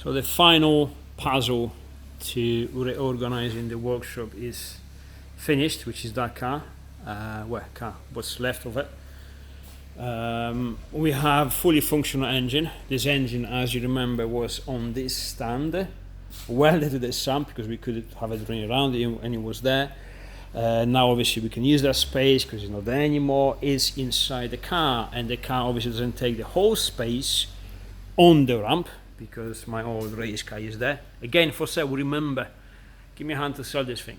So the final puzzle to reorganizing the workshop is finished, which is that car. What's left of it. We have fully functional engine. This engine, as you remember, was on this stand, welded to the sump because we couldn't have it running around and it was there. Now obviously we can use that space because it's not there anymore. It's inside the car, and the car obviously doesn't take the whole space on the ramp because my old race car is there. Again, for sale, remember, give me a hand to sell this thing.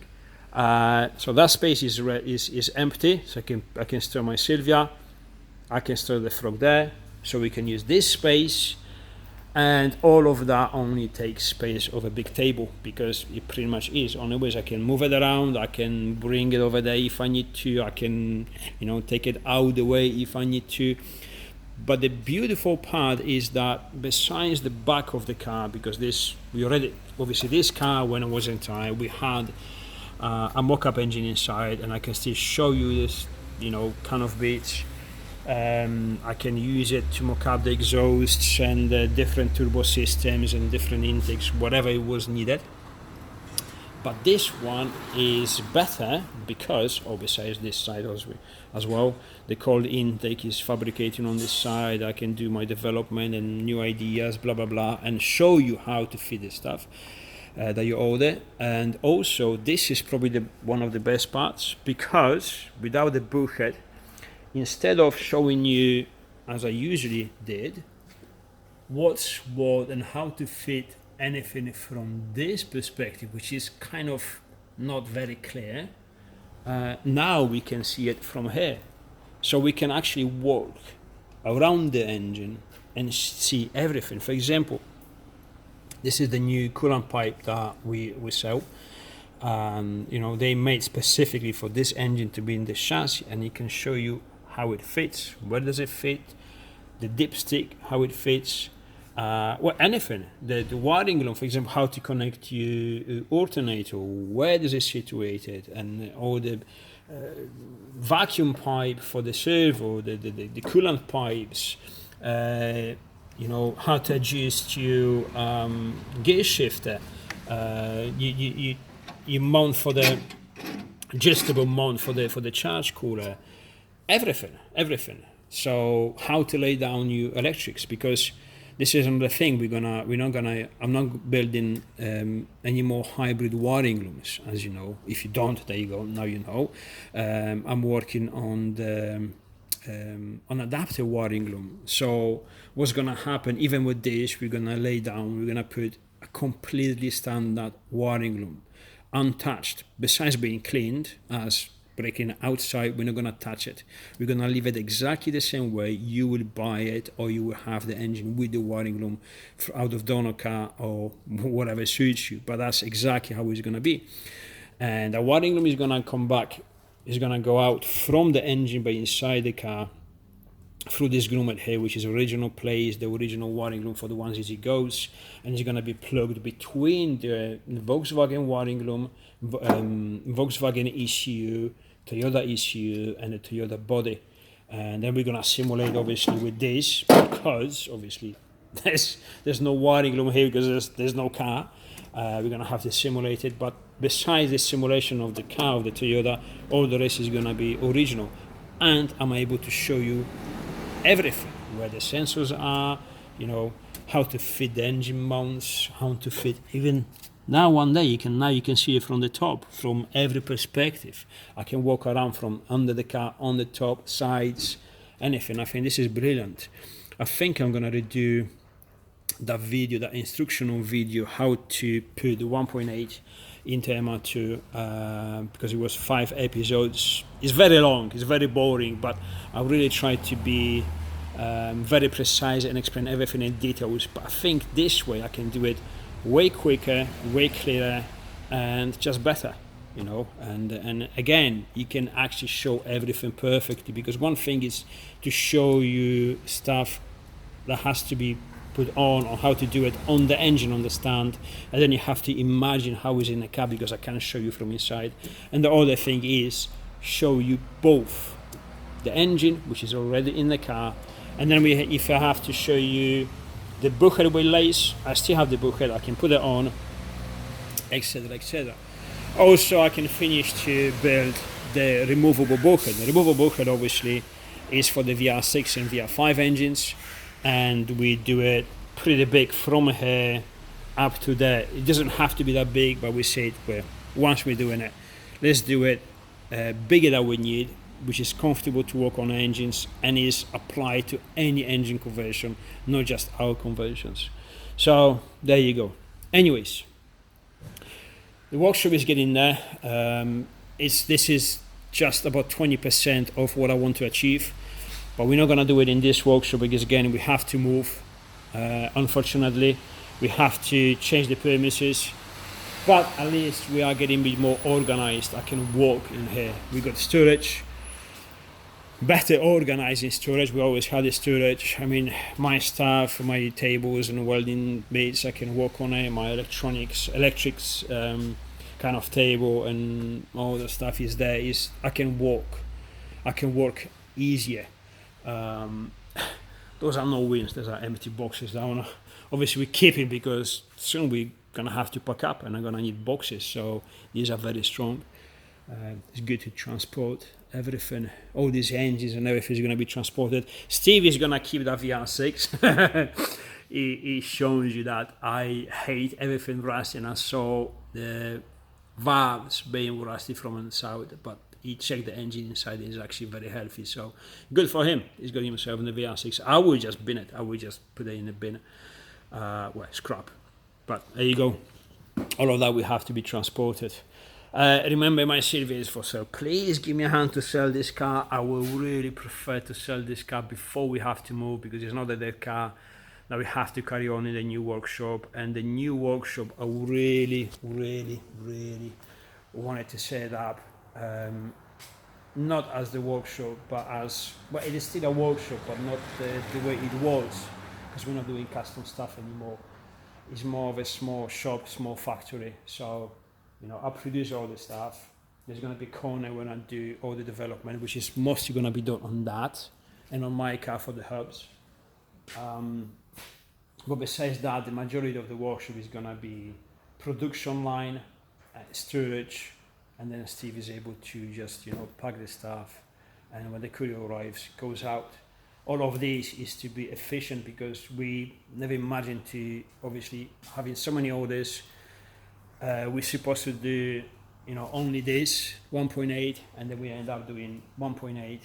So that space is empty, so I can store my Sylvia, I can store the Frog there, so we can use this space, and all of that only takes space of a big table because it pretty much is. Only ways I can move it around, I can bring it over there if I need to, I can take it out the way if I need to. But the beautiful part is that besides the back of the car, because this car, when it was in time, we had a mock-up engine inside, and I can still show you this kind of bits. I can use it to mock up the exhausts and different turbo systems and different intakes, whatever it was needed. But this one is better because, besides this side as well, the cold intake is fabricating on this side. I can do my development and new ideas, blah blah blah, and show you how to fit the stuff that you order. And also, this is probably one of the best parts, because without the bulkhead, instead of showing you, as I usually did, what's what and how to fit anything from this perspective, which is kind of not very clear, now we can see it from here. So we can actually walk around the engine and see everything. For example, this is the new coolant pipe that we sell. They made specifically for this engine to be in the chassis, and it can show you how it fits, where does it fit, the dipstick, how it fits, anything. The wiring loom, for example, how to connect your alternator, where does it situated, and all the vacuum pipe for the servo, the coolant pipes, how to adjust your gear shifter, you mount for the adjustable mount for the charge cooler, everything. So how to lay down your electrics, because this is another thing I'm not building any more hybrid wiring looms, as you know. If you don't, there you go, now you know. I'm working on the adapter wiring loom. So what's gonna happen, even with this, we're gonna put a completely standard wiring loom, untouched, besides being cleaned, as breaking outside, we're not going to touch it. We're going to leave it exactly the same way you will buy it, or you will have the engine with the wiring loom out of donor car or whatever suits you. But that's exactly how it's going to be. And the wiring loom is going to come back, is going to go out from the engine by inside the car through this grommet here, which is original place, the original wiring loom for the ones as it goes, and it's going to be plugged between the Volkswagen wiring loom, Volkswagen ECU, Toyota ECU, and the Toyota body. And then we're going to simulate obviously with this, because obviously there's no wiring loom here because there's no car. We're going to have to simulate it, but besides the simulation of the car, of the Toyota, all the rest is going to be original. And I'm able to show you everything, where the sensors are, how to fit the engine mounts, how to fit even now one day you can see it from the top, from every perspective. I can walk around from under the car, on the top, sides, anything. I think this is brilliant. I think I'm gonna redo that instructional video, how to put the 1.8 into MR2, because it was 5 episodes. It's very long, it's very boring, but I really tried to be very precise and explain everything in details. But I think this way I can do it way quicker, way clearer, and just better, and again, you can actually show everything perfectly, because one thing is to show you stuff that has to be put on, or how to do it on the engine, on the stand, and then you have to imagine how it's in the car, because I can't show you from inside. And the other thing is show you both the engine, which is already in the car, and then if I have to show you The bulkhead with lace, I still have the bulkhead, I can put it on, etc., etc. Also, I can finish to build the removable bulkhead. The removable bulkhead obviously is for the VR6 and VR5 engines, and we do it pretty big from here up to there. It doesn't have to be that big, but we say, well, once we're doing it, let's do it bigger than we need, which is comfortable to work on engines and is applied to any engine conversion, not just our conversions. So there you go. Anyways, the workshop is getting there. This is just about 20% of what I want to achieve, but we're not going to do it in this workshop because, again, we have to move. Unfortunately, we have to change the premises, but at least we are getting a bit more organized. I can walk in here. We got storage, better organized in storage. We always had the storage. I mean, my stuff, my tables and welding bits, I can work on it. My electrics kind of table and all the stuff is there. I can work easier. Those are no wins. Those are empty boxes. Obviously we're keeping because soon we're gonna have to pack up and I'm gonna need boxes. So these are very strong. It's good to transport everything. All these engines and everything is gonna be transported. Steve is gonna keep that VR6. He shows you that I hate everything rusty, and I saw the valves being rusty from inside, but he checked the engine inside. It's actually very healthy, so good for him. He's got himself in the VR6. I would just bin it. I would just put it in the bin, scrap. But there you go. All of that will have to be transported. Remember, my Silvia is for sale. Please give me a hand to sell this car. I will really prefer to sell this car before we have to move, because it's not a dead car that we have to carry on in the new workshop. And the new workshop, I really, really, really wanted to set up, not as the workshop, but it is still a workshop, but not the way it was, because we're not doing custom stuff anymore. It's more of a small shop, small factory. So, I produce all the stuff. There's going to be a corner when I do all the development, which is mostly going to be done on that and on my car for the hubs. But besides that, the majority of the workshop is going to be production line, storage, and then Steve is able to just, pack the stuff, and when the courier arrives, goes out. All of this is to be efficient, because we never imagined to, obviously, having so many orders. We're supposed to do, only this 1.8, and then we end up doing 1.8,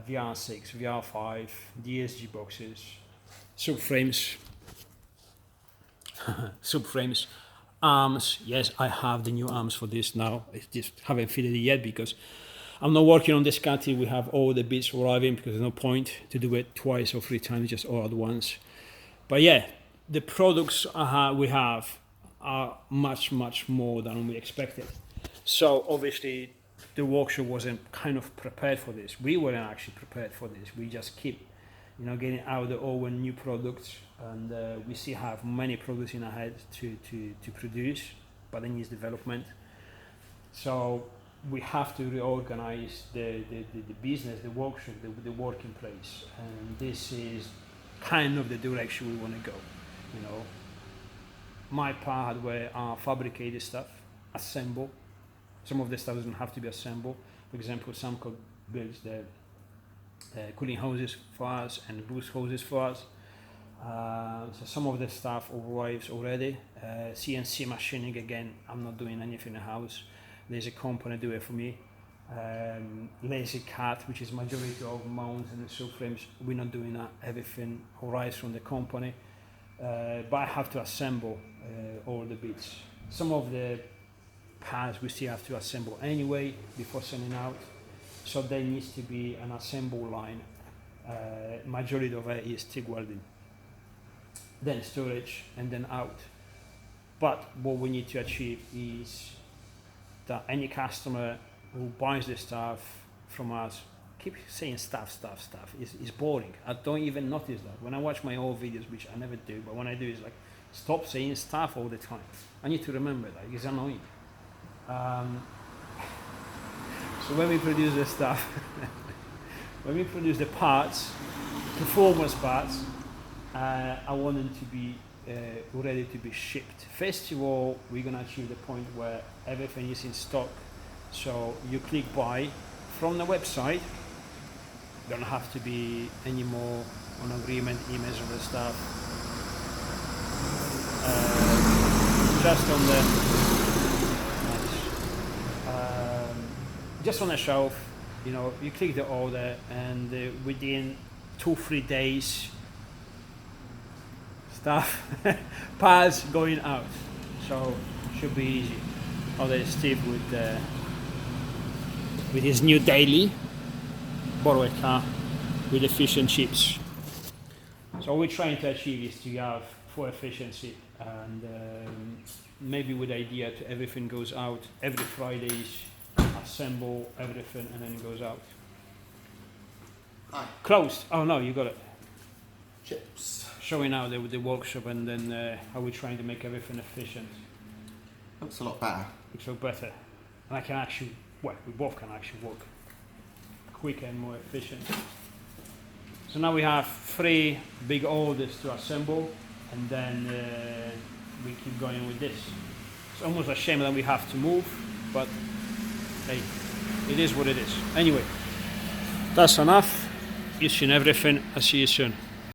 VR6, VR5, DSG boxes, subframes, arms. Yes, I have the new arms for this now. I just haven't fitted it yet because I'm not working on this car till we have all the bits arriving, because there's no point to do it twice or 3 times, just all at once. But yeah, the products we have are much, much more than we expected. So obviously the workshop wasn't kind of prepared for this. We weren't actually prepared for this. We just keep, getting out the old new products, and we still have many products in our head to produce, but it needs development. So we have to reorganize the business, the workshop, the working place, and this is kind of the direction we want to go. My part where I fabricated stuff, assemble. Some of the stuff doesn't have to be assembled. For example, Samco builds the cooling hoses for us and boost hoses for us. So some of the stuff arrives already. CNC machining, again, I'm not doing anything in the house. There's a company do it for me. Laser cut, which is majority of mounts and subframes, we're not doing that. Everything arrives from the company. But I have to assemble all the bits. Some of the pads we still have to assemble anyway before sending out. So there needs to be an assemble line. Majority of it is TIG welding. Then storage, and then out. But what we need to achieve is that any customer who buys the stuff from us, keep saying stuff. It's boring. I don't even notice that. When I watch my old videos, which I never do, but when I do, it's like, stop saying stuff all the time. I need to remember that. It's annoying. So when we produce the stuff, when we produce the parts, performance parts, I want them to be ready to be shipped. First of all, we're gonna achieve the point where everything is in stock. So you click buy from the website. Don't have to be any more on agreement emails and the stuff. Just on the just on the shelf, you know, you click the order, and within 2-3 days, stuff parts going out. So should be easy. Oh, there's Steve with his new daily. Borrow a car with the fish and chips. So what we're trying to achieve is to have for efficiency, and maybe with the idea to everything goes out every Fridays, assemble everything, and then it goes out. Hi. Closed. Oh no, you got it. Chips. Showing out the workshop, and then how we're trying to make everything efficient. Looks a lot better. Looks so better, and I can actually, well, we both can actually work quicker and more efficient. So now we have 3 big orders to assemble, and then we keep going with this. It's almost a shame that we have to move, but hey, it is what it is. Anyway, that's enough. You've seen everything. I'll see you soon.